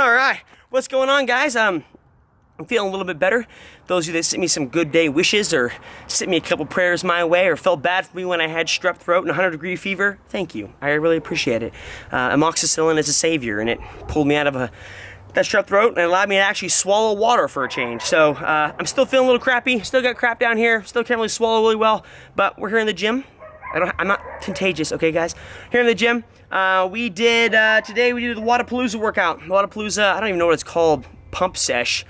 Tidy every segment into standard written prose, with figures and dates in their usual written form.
All right, what's going on, guys? I'm feeling a little bit better. Those of you that sent me some good day wishes or sent me a couple prayers my way or felt bad for me when I had strep throat and 100-degree fever, thank you. I really appreciate it. Amoxicillin is a savior, and it pulled me out of that strep throat and allowed me to actually swallow water for a change. So I'm still feeling a little crappy. Still got crap down here. Still can't really swallow really well, but we're here in the gym. I'm not contagious, okay, guys? Here in the gym, today we did the Wadapalooza workout. Wadapalooza, I don't even know what it's called, pump sesh.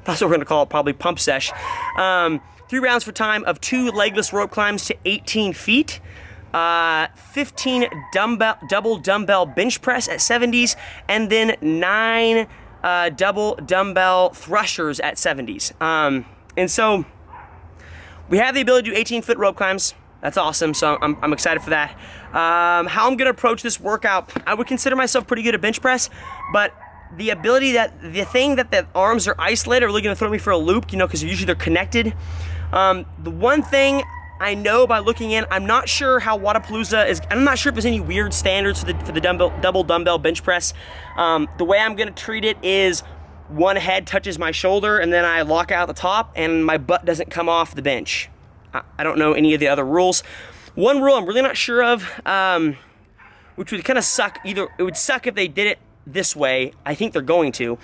That's what we're gonna call it, probably pump sesh. 3 rounds for time of 2 legless rope climbs to 18 feet, 15 double dumbbell bench press at 70s, and then 9 double dumbbell thrusters at 70s. And so we have the ability to do 18-foot rope climbs. That's awesome, so I'm excited for that. How I'm gonna approach this workout, I would consider myself pretty good at bench press, but the thing that the arms are isolated are really gonna throw me for a loop, you know, because usually they're connected. The one thing I know by looking in, I'm not sure how Wadapalooza is, I'm not sure if there's any weird standards for the double dumbbell bench press. The way I'm gonna treat it is one head touches my shoulder and then I lock out the top and my butt doesn't come off the bench. I don't know any of the other rules. One rule I'm really not sure of, which would kind of suck, it would suck if they did it this way, I think they're going to,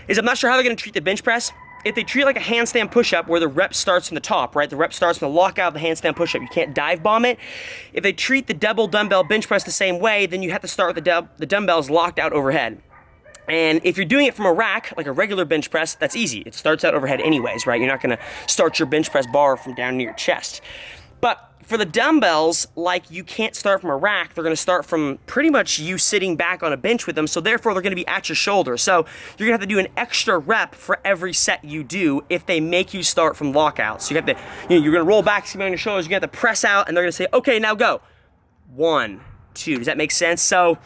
is I'm not sure how they're gonna treat the bench press. If they treat it like a handstand push-up where the rep starts from the top, right? The rep starts from the lockout of the handstand push-up. You can't dive bomb it. If they treat the double dumbbell bench press the same way, then you have to start with the dumbbells locked out overhead. And if you're doing it from a rack, like a regular bench press, that's easy. It starts out overhead anyways, right? You're not gonna start your bench press bar from down near your chest. But for the dumbbells, like you can't start from a rack, they're gonna start from pretty much you sitting back on a bench with them, so therefore they're gonna be at your shoulder. So you're gonna have to do an extra rep for every set you do if they make you start from lockout. So you have to, you're gonna roll back, on your shoulders, you're gonna have to press out, and they're gonna say, okay, now go. 1, 2, does that make sense? So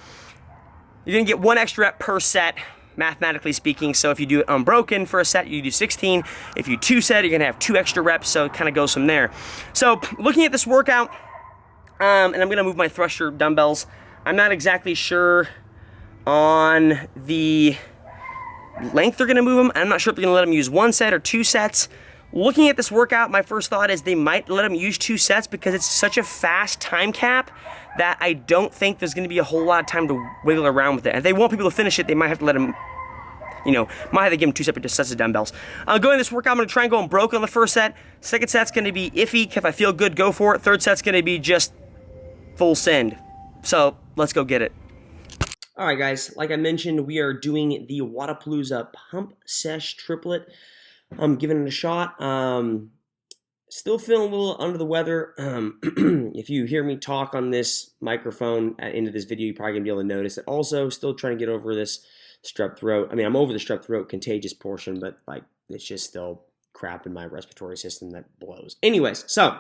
you're gonna get 1 extra rep per set, mathematically speaking. So if you do it unbroken for a set, you do 16. If you 2 set, you're gonna have 2 extra reps, so it kind of goes from there. So looking at this workout, and I'm gonna move my thruster dumbbells. I'm not exactly sure on the length they're gonna move them. I'm not sure if they're gonna let them use 1 set or 2 sets. Looking at this workout, my first thought is they might let them use 2 sets because it's such a fast time cap that I don't think there's gonna be a whole lot of time to wiggle around with it. And if they want people to finish it, they might have to let them, might have to give them 2 separate sets of dumbbells. Going this workout, I'm gonna try and go unbroken on the first set. Second set's gonna be iffy. If I feel good, go for it. Third set's gonna be just full send. So let's go get it. All right, guys, like I mentioned, we are doing the Wadapalooza Pump Sesh Triplet. I'm giving it a shot. Still feeling a little under the weather. If you hear me talk on this microphone at the end of this video, you're probably gonna be able to notice it. Also, still trying to get over this strep throat. I mean, I'm over the strep throat contagious portion, but like it's just still crap in my respiratory system that blows. Anyways, so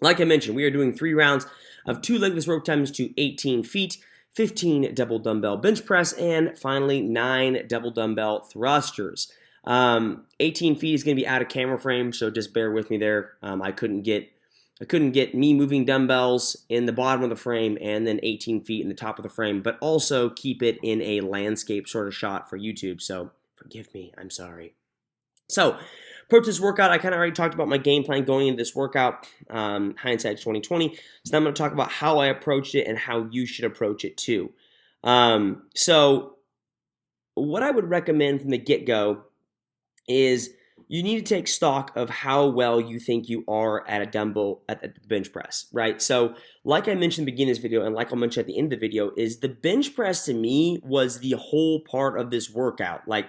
like I mentioned, we are doing 3 rounds of 2 legless rope times to 18 feet, 15 double dumbbell bench press, and finally 9 double dumbbell thrusters. 18 feet is going to be out of camera frame, so just bear with me there. I couldn't get me moving dumbbells in the bottom of the frame and then 18 feet in the top of the frame, but also keep it in a landscape sort of shot for YouTube, so forgive me, I'm sorry. So, approach this workout, I kind of already talked about my game plan going into this workout, hindsight's 2020, so now I'm going to talk about how I approached it and how you should approach it too. So, what I would recommend from the get-go is you need to take stock of how well you think you are at a dumbbell, at the bench press, right? So like I mentioned at the beginning of this video and like I'll mention at the end of the video is the bench press to me was the whole part of this workout. Like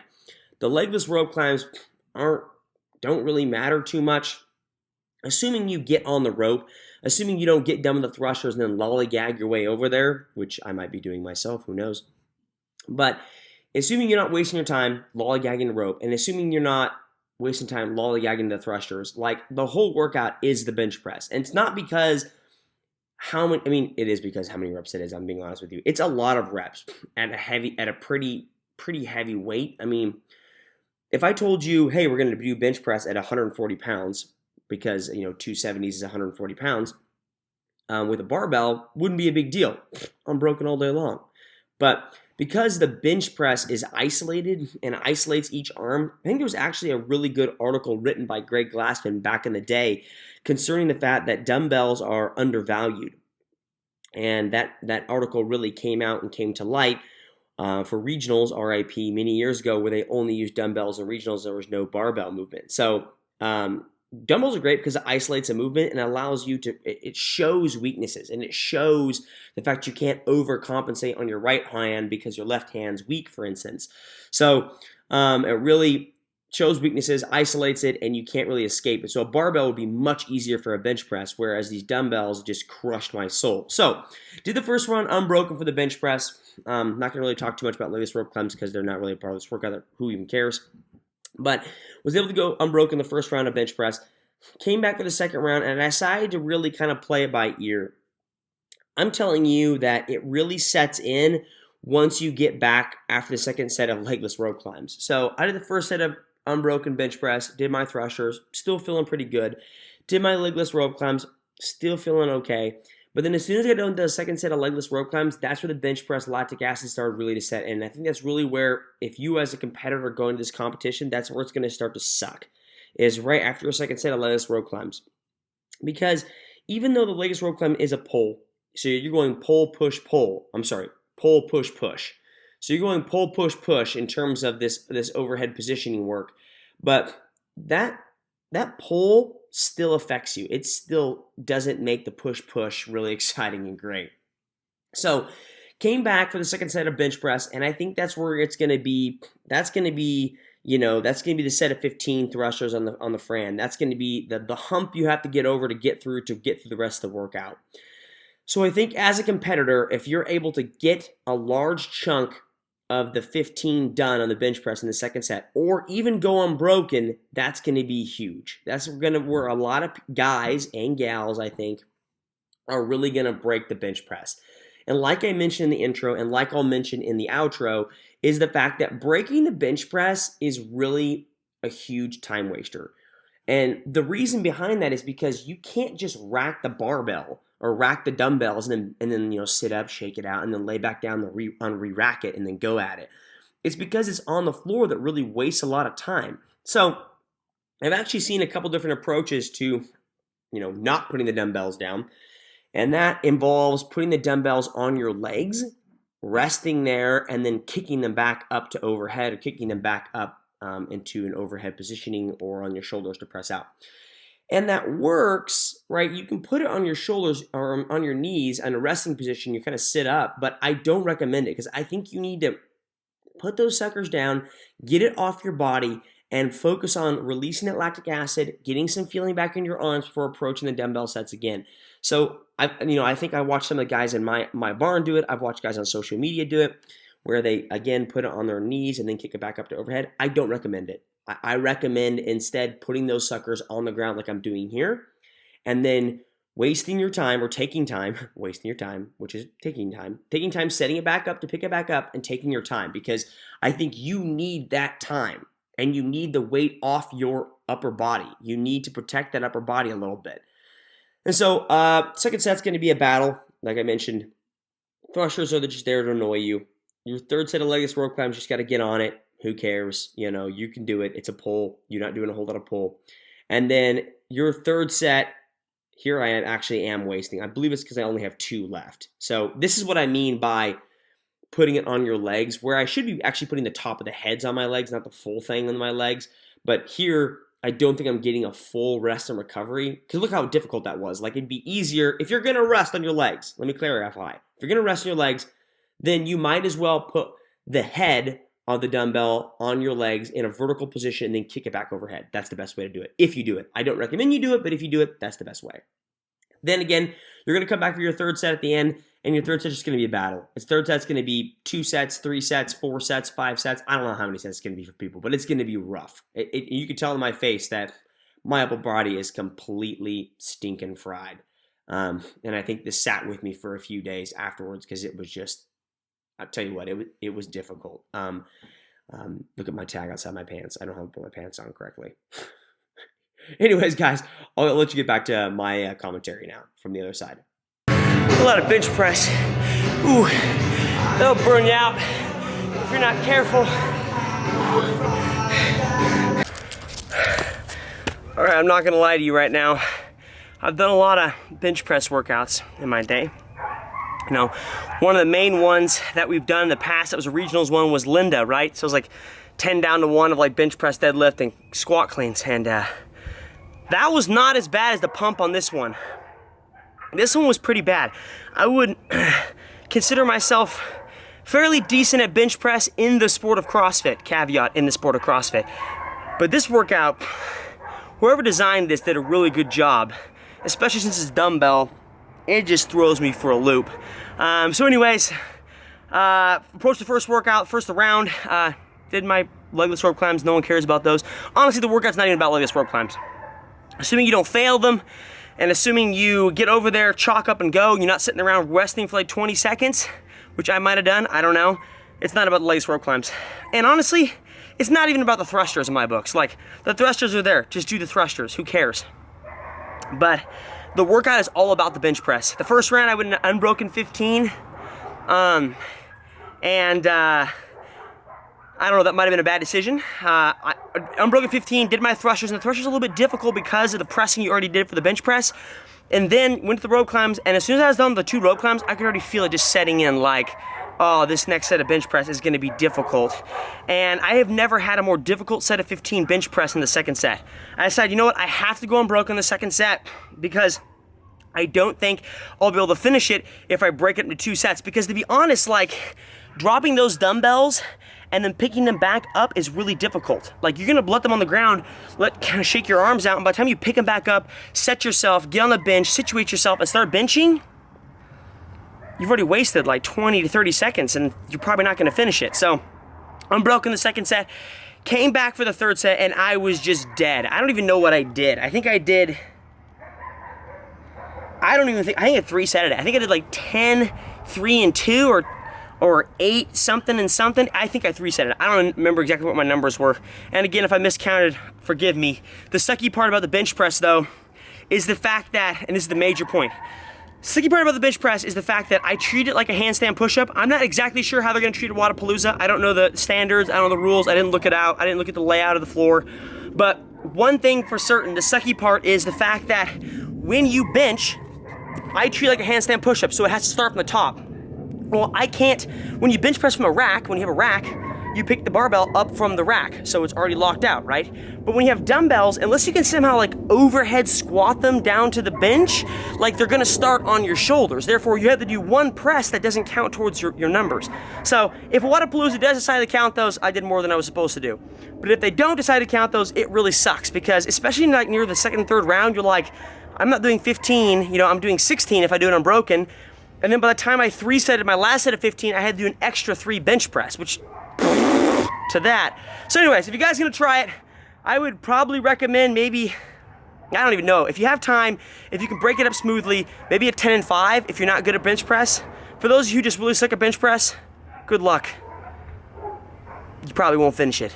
the legless rope climbs don't really matter too much. Assuming you get on the rope, assuming you don't get done with the thrusters and then lollygag your way over there, which I might be doing myself, who knows. But assuming you're not wasting your time lollygagging the rope, and assuming you're not wasting time lollygagging the thrusters, like the whole workout is the bench press. And it's not because it is because how many reps it is, I'm being honest with you. It's a lot of reps at a pretty heavy weight. I mean, if I told you, hey, we're gonna do bench press at 140 pounds, because 270s is 140 pounds, with a barbell, wouldn't be a big deal. I'm broken all day long. But because the bench press is isolated and isolates each arm, I think there was actually a really good article written by Greg Glassman back in the day concerning the fact that dumbbells are undervalued. And that article really came out and came to light for regionals, RIP, many years ago, where they only used dumbbells in regionals. There was no barbell movement. So dumbbells are great because it isolates a movement and allows you to, it shows weaknesses, and it shows the fact you can't overcompensate on your right hand because your left hand's weak, for instance. So it really shows weaknesses, isolates it, and you can't really escape it. So a barbell would be much easier for a bench press, whereas these dumbbells just crushed my soul. So did the first run unbroken for the bench press. Not going to really talk too much about legless rope climbs because they're not really a part of this workout. Who even cares? But was able to go unbroken the first round of bench press. Came back for the second round, and I decided to really kind of play it by ear. I'm telling you that it really sets in once you get back after the second set of legless rope climbs. So I did the first set of unbroken bench press, did my thrusters, still feeling pretty good. Did my legless rope climbs, still feeling okay. But then as soon as I got done with the second set of legless rope climbs, that's where the bench press lactic acid started really to set in. And I think that's really where, if you as a competitor are going to this competition, that's where it's going to start to suck, is right after your second set of legless rope climbs. Because even though the legless rope climb is a pull, so you're going pull, push, pull. I'm sorry, pull, push, push. So you're going pull, push, push in terms of this overhead positioning work. But that pull still affects you. It still doesn't make the push, push really exciting and great. So came back for the second set of bench press, and I think that's where it's going to be. That's going to be, that's going to be the set of 15 thrusters on the Fran. That's going to be the hump you have to get over to get through the rest of the workout. So I think as a competitor, if you're able to get a large chunk of the 15 done on the bench press in the second set, or even go unbroken, that's going to be huge. That's where a lot of guys and gals, I think, are really going to break the bench press. And like I mentioned in the intro, and like I'll mention in the outro, is the fact that breaking the bench press is really a huge time waster. And the reason behind that is because you can't just rack the barbell or rack the dumbbells and then sit up, shake it out, and then lay back down and re-rack it and then go at it. It's because it's on the floor that really wastes a lot of time. So I've actually seen a couple different approaches to, not putting the dumbbells down. And that involves putting the dumbbells on your legs, resting there, and then kicking them back up to overhead, or kicking them back up into an overhead positioning, or on your shoulders to press out. And that works, right? You can put it on your shoulders or on your knees in a resting position. You kind of sit up, but I don't recommend it because I think you need to put those suckers down, get it off your body, and focus on releasing that lactic acid, getting some feeling back in your arms before approaching the dumbbell sets again. So I think I watched some of the guys in my barn do it. I've watched guys on social media do it, where they again put it on their knees and then kick it back up to overhead. I don't recommend it. I recommend instead putting those suckers on the ground like I'm doing here, and then wasting your time, or taking time, wasting your time, which is taking time, setting it back up to pick it back up, and taking your time, because I think you need that time, and you need the weight off your upper body. You need to protect that upper body a little bit. And so second set's going to be a battle. Like I mentioned, thrusters are just there to annoy you. Your third set of legless rope climbs, just got to get on it. Who cares? You can do it. It's a pull. You're not doing a whole lot of pull. And then your third set, here I am wasting. I believe it's because I only have 2 left. So this is what I mean by putting it on your legs, where I should be actually putting the top of the heads on my legs, not the full thing on my legs. But here, I don't think I'm getting a full rest and recovery, because look how difficult that was. Like, it'd be easier if you're going to rest on your legs. Let me clarify. If you're going to rest on your legs, then you might as well put the head of the dumbbell on your legs in a vertical position and then kick it back overhead. That's the best way to do it, if you do it. I don't recommend you do it, but if you do it, that's the best way. Then again, you're going to come back for your third set at the end, and your third set is just going to be a battle. Its third set's going to be 2 sets, 3 sets, 4 sets, 5 sets. I don't know how many sets it's going to be for people, but it's going to be rough. You can tell in my face that my upper body is completely stinking fried. And I think this sat with me for a few days afterwards, because it was just, I'll tell you what, it was difficult. Look at my tag outside my pants. I don't know how to put my pants on correctly. Anyways, guys, I'll let you get back to my commentary now from the other side. A lot of bench press. Ooh, that'll burn you out. if you're not careful. All right, I'm not gonna lie to you right now. I've done a lot of bench press workouts in my day. You know, one of the main ones that we've done in the past, that was a regionals one, was Linda, right? So it was like 10 down to 1 of like bench press, deadlift, and squat cleans. And that was not as bad as the pump on this one. This one was pretty bad. I would consider myself fairly decent at bench press in the sport of CrossFit, caveat, in the sport of CrossFit. But this workout, whoever designed this did a really good job, especially since it's dumbbell. It just throws me for a loop. So anyways, approached the first workout, first round, did my legless rope climbs. No one cares about those. Honestly, the workout's not even about legless rope climbs. Assuming you don't fail them, and assuming you get over there, chalk up and go, you're not sitting around resting for like 20 seconds, which I might have done, I don't know. It's not about the legless rope climbs. And honestly, it's not even about the thrusters in my books. Like, the thrusters are there, just do the thrusters, who cares? But the workout is all about the bench press. The first round I went an unbroken 15, I don't know, that might have been a bad decision. Unbroken 15, did my thrusters, and the thrusters are a little bit difficult because of the pressing you already did for the bench press. And then went to the rope climbs, and as soon as I was done with the 2 rope climbs, I could already feel it just setting in like, oh, this next set of bench press is gonna be difficult. And I have never had a more difficult set of 15 bench press in the second set. I decided, you know what, I have to go unbroken in the second set because I don't think I'll be able to finish it if I break it into 2 sets. Because to be honest, like, dropping those dumbbells and then picking them back up is really difficult. Like, you're gonna let them on the ground, kind of shake your arms out, and by the time you pick them back up, set yourself, get on the bench, situate yourself, and start benching, you've already wasted like 20 to 30 seconds, and you're probably not gonna finish it. So, unbroken the second set, came back for the third set, and I was just dead. I don't even know what I did. I think I did, I think I 3-setted it. I think I did like 10, 3 and 2, or 8 something and something. I think I 3-setted it. I don't remember exactly what my numbers were. And again, if I miscounted, forgive me. The sucky part about the bench press though, is the fact that, and this is the major point, sucky part about the bench press is the fact that I treat it like a handstand push-up. I'm not exactly sure how they're gonna treat a Wodapalooza. I don't know the standards, I don't know the rules, I didn't look it out, I didn't look at the layout of the floor. But one thing for certain, the sucky part is the fact that when you bench, I treat it like a handstand push-up, so it has to start from the top. Well, I can't, when you bench press from a rack, when you have a rack, you pick the barbell up from the rack, so it's already locked out, right? But when you have dumbbells, unless you can somehow like overhead squat them down to the bench, like they're gonna start on your shoulders. Therefore, you have to do 1 press that doesn't count towards your numbers. So if a Wodapalooza does decide to count those, I did more than I was supposed to do. But if they don't decide to count those, it really sucks, because especially like near the second and third round, you're like, I'm not doing 15, you know, I'm doing 16 if I do it unbroken. And then by the time I 3-setted my last set of 15, I had to do an extra 3 bench press, which, to that. So anyways, if you guys are gonna try it, I would probably recommend maybe, I don't even know, if you have time, if you can break it up smoothly, maybe a 10 and 5 if you're not good at bench press. For those of you who just really suck at bench press, good luck. You probably won't finish it.